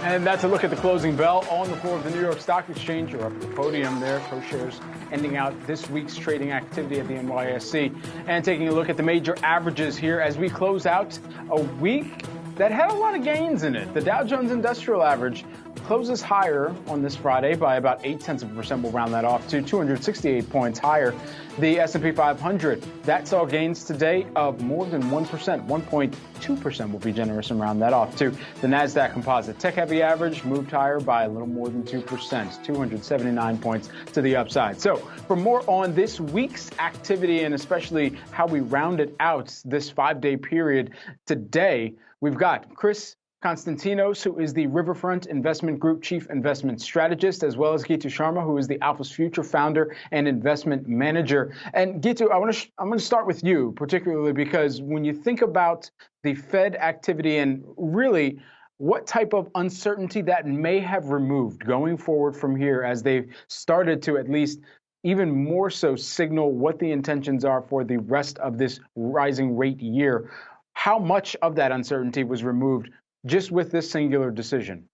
And that's a look at the closing bell on the floor of the New York Stock Exchange. You're up at the podium there. Pro shares ending out this week's trading activity at the NYSE. And taking a look at the major averages here as we close out a week that had a lot of gains in it. The Dow Jones Industrial Average closes higher on this Friday by about 0.8%. We'll round that off to 268 points higher. The S&P 500, that saw gains today of more than 1%, 1.2% will be generous and round that off to. The NASDAQ Composite Tech-Heavy Average moved higher by a little more than 2%, 279 points to the upside. So for more on this week's activity and especially how we rounded out this 5-day period today, we've got Cris Konstantinos, who is the RiverFront Investment Group Chief Investment Strategist, as well as Geetu Sharma, who is the AlphasFuture founder and investment manager. And Geetu, I'm going to start with you, particularly because when you think about the Fed activity and really what type of uncertainty that may have removed going forward from here as they've started to at least even more so signal what the intentions are for the rest of this rising rate year, how much of that uncertainty was removed just with this singular decision?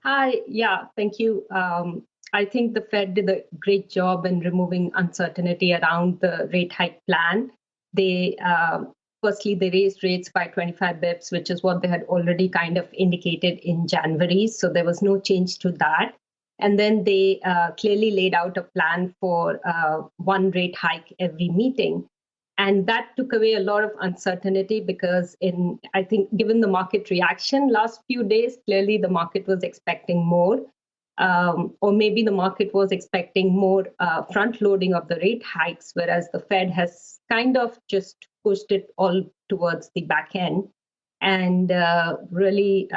Hi, yeah, thank you. I think the Fed did a great job in removing uncertainty around the rate hike plan. They firstly, they raised rates by 25 bips, which is what they had already kind of indicated in January. So there was no change to that. And then they clearly laid out a plan for one rate hike every meeting. And that took away a lot of uncertainty because I think given the market reaction last few days, clearly the market was expecting more, or maybe the market was expecting more front loading of the rate hikes, whereas the Fed has kind of just pushed it all towards the back end and really,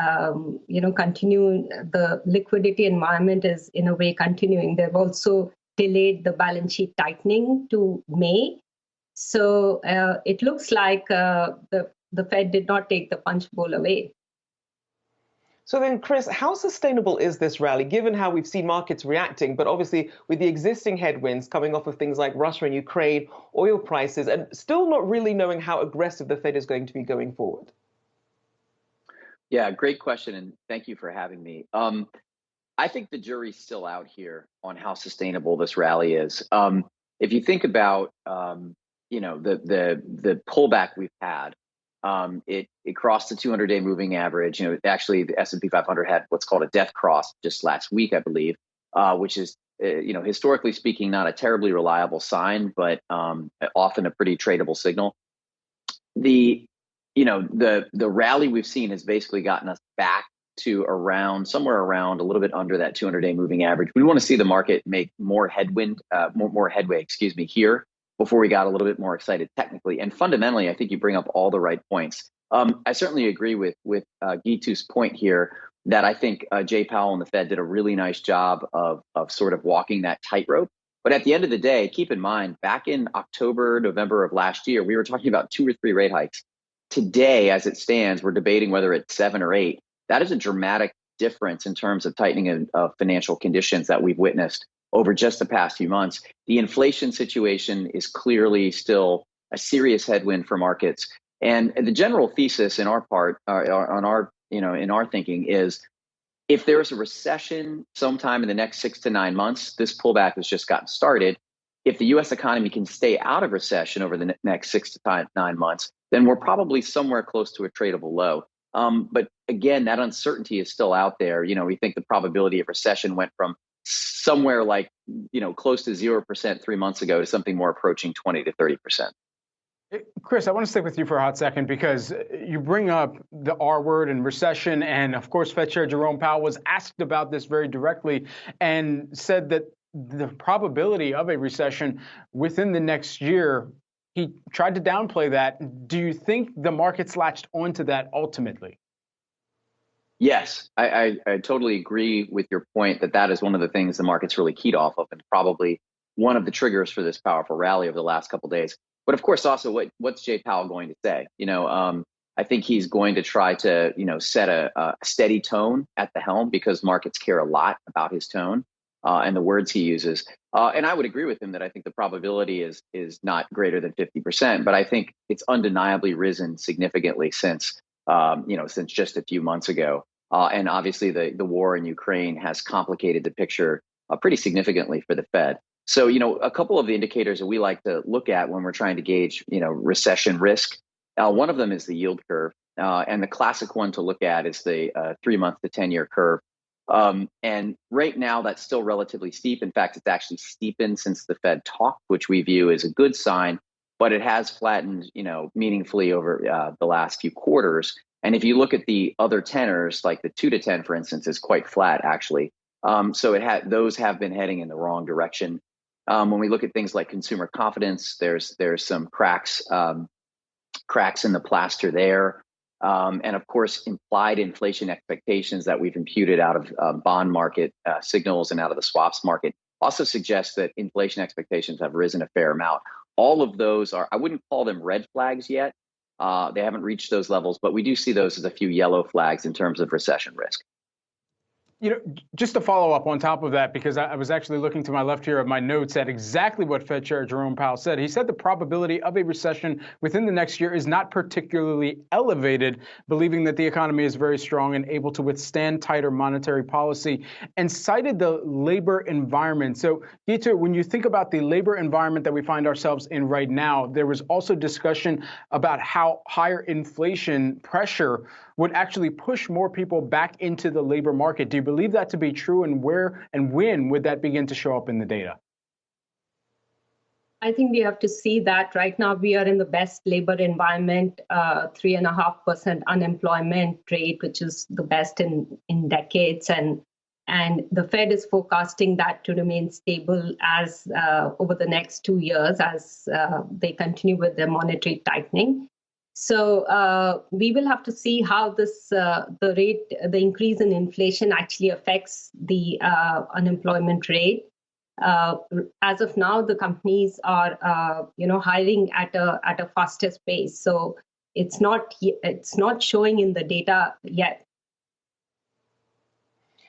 continue. The liquidity environment is in a way continuing. They've also delayed the balance sheet tightening to May. So it looks like the Fed did not take the punch bowl away. So then, Cris, how sustainable is this rally, given how we've seen markets reacting, but obviously with the existing headwinds coming off of things like Russia and Ukraine, oil prices, and still not really knowing how aggressive the Fed is going to be going forward? Yeah, great question, and thank you for having me. I think the jury's still out here on how sustainable this rally is. If you think about the pullback we've had, it crossed the 200-day moving average. Actually, the S&P 500 had what's called a death cross just last week, I believe, which is, historically speaking, not a terribly reliable sign, but often a pretty tradable signal. The rally we've seen has basically gotten us back to somewhere around a little bit under that 200-day moving average. We want to see the market make more headway, here before we got a little bit more excited technically. And fundamentally, I think you bring up all the right points. I certainly agree with Geetu's point here that I think Jay Powell and the Fed did a really nice job of sort of walking that tightrope. But at the end of the day, keep in mind, back in October, November of last year, we were talking about 2 or 3 rate hikes. Today, as it stands, we're debating whether it's 7 or 8. That is a dramatic difference in terms of tightening of financial conditions that we've witnessed over just the past few months. The inflation situation is clearly still a serious headwind for markets. And the general thesis in our in our thinking is, if there's a recession sometime in the next 6 to 9 months, this pullback has just gotten started. If the U.S. economy can stay out of recession over the next 6 to 9 months, then we're probably somewhere close to a tradable low. But again, that uncertainty is still out there. We think the probability of recession went from somewhere like, close to 0% 3 months ago to something more approaching 20 to 30%. Cris, I want to stick with you for a hot second because you bring up the R word and recession. And of course, Fed Chair Jerome Powell was asked about this very directly and said that the probability of a recession within the next year, he tried to downplay that. Do you think the markets latched onto that ultimately? Yes, I totally agree with your point that is one of the things the market's really keyed off of, and probably one of the triggers for this powerful rally over the last couple of days. But of course, also, what's Jay Powell going to say? I think he's going to try to, set a steady tone at the helm because markets care a lot about his tone and the words he uses. And I would agree with him that I think the probability is not greater than 50%, but I think it's undeniably risen significantly since just a few months ago. And obviously the war in Ukraine has complicated the picture pretty significantly for the Fed. So, a couple of the indicators that we like to look at when we're trying to gauge, recession risk, one of them is the yield curve. And the classic one to look at is the 3-month to 10-year curve. And right now, that's still relatively steep. In fact, it's actually steepened since the Fed talked, which we view as a good sign. But it has flattened, meaningfully over the last few quarters. And if you look at the other tenors, like the 2 to 10, for instance, is quite flat, actually. So those have been heading in the wrong direction. When we look at things like consumer confidence, there's some cracks in the plaster there. And of course, implied inflation expectations that we've imputed out of bond market signals and out of the swaps market also suggest that inflation expectations have risen a fair amount. All of those I wouldn't call them red flags yet. They haven't reached those levels, but we do see those as a few yellow flags in terms of recession risk. Just to follow up on top of that, because I was actually looking to my left here of my notes at exactly what Fed Chair Jerome Powell said. He said the probability of a recession within the next year is not particularly elevated, believing that the economy is very strong and able to withstand tighter monetary policy, and cited the labor environment. So, Geetu, when you think about the labor environment that we find ourselves in right now, there was also discussion about how higher inflation pressure would actually push more people back into the labor market. Do you believe that to be true, and where and when would that begin to show up in the data? I think we have to see that right now we are in the best labor environment, 3.5% unemployment rate, which is the best in decades. And the Fed is forecasting that to remain stable as over the next 2 years as they continue with their monetary tightening. So we will have to see how the increase in inflation actually affects the unemployment rate. As of now, the companies are, hiring at a faster pace. So it's not showing in the data yet.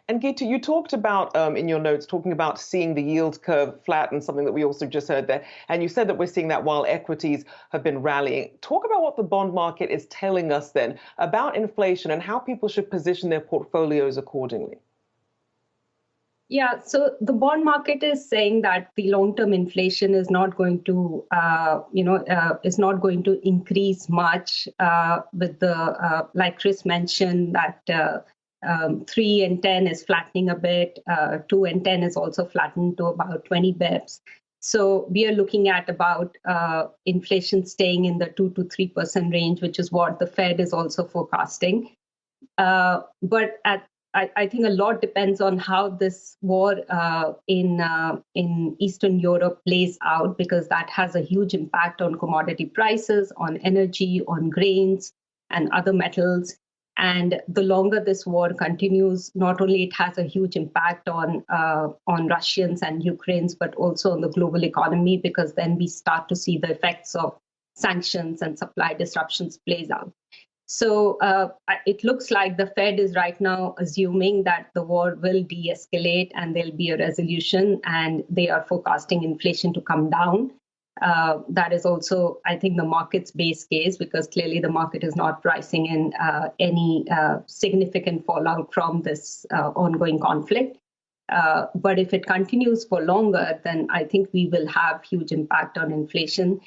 And Geetu, you talked about in your notes, talking about seeing the yield curve flatten, something that we also just heard there. And you said that we're seeing that while equities have been rallying. Talk about what the bond market is telling us then about inflation and how people should position their portfolios accordingly. Yeah, so the bond market is saying that the long-term inflation is not going to, increase much with the, like Cris mentioned, that 3 and 10 is flattening a bit. 2 and 10 is also flattened to about 20 bips. So we are looking at about inflation staying in the 2 to 3% range, which is what the Fed is also forecasting. But I think a lot depends on how this war in Eastern Europe plays out, because that has a huge impact on commodity prices, on energy, on grains, and other metals. And the longer this war continues, not only it has a huge impact on Russians and Ukrainians, but also on the global economy, because then we start to see the effects of sanctions and supply disruptions plays out. So it looks like the Fed is right now assuming that the war will de-escalate and there'll be a resolution, and they are forecasting inflation to come down. That is also, I think, the market's base case, because clearly the market is not pricing in any significant fallout from this ongoing conflict. But if it continues for longer, then I think we will have huge impact on inflation.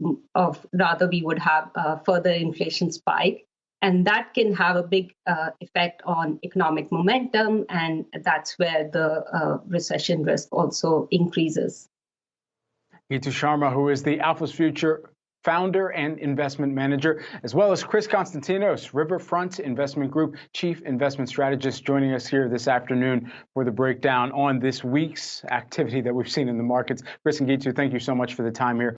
We would have a further inflation spike. And that can have a big effect on economic momentum. And that's where the recession risk also increases. Geetu Sharma, who is the AlphasFuture founder and investment manager, as well as Cris Konstantinos, RiverFront Investment Group chief investment strategist, joining us here this afternoon for the breakdown on this week's activity that we've seen in the markets. Cris and Geetu, thank you so much for the time here.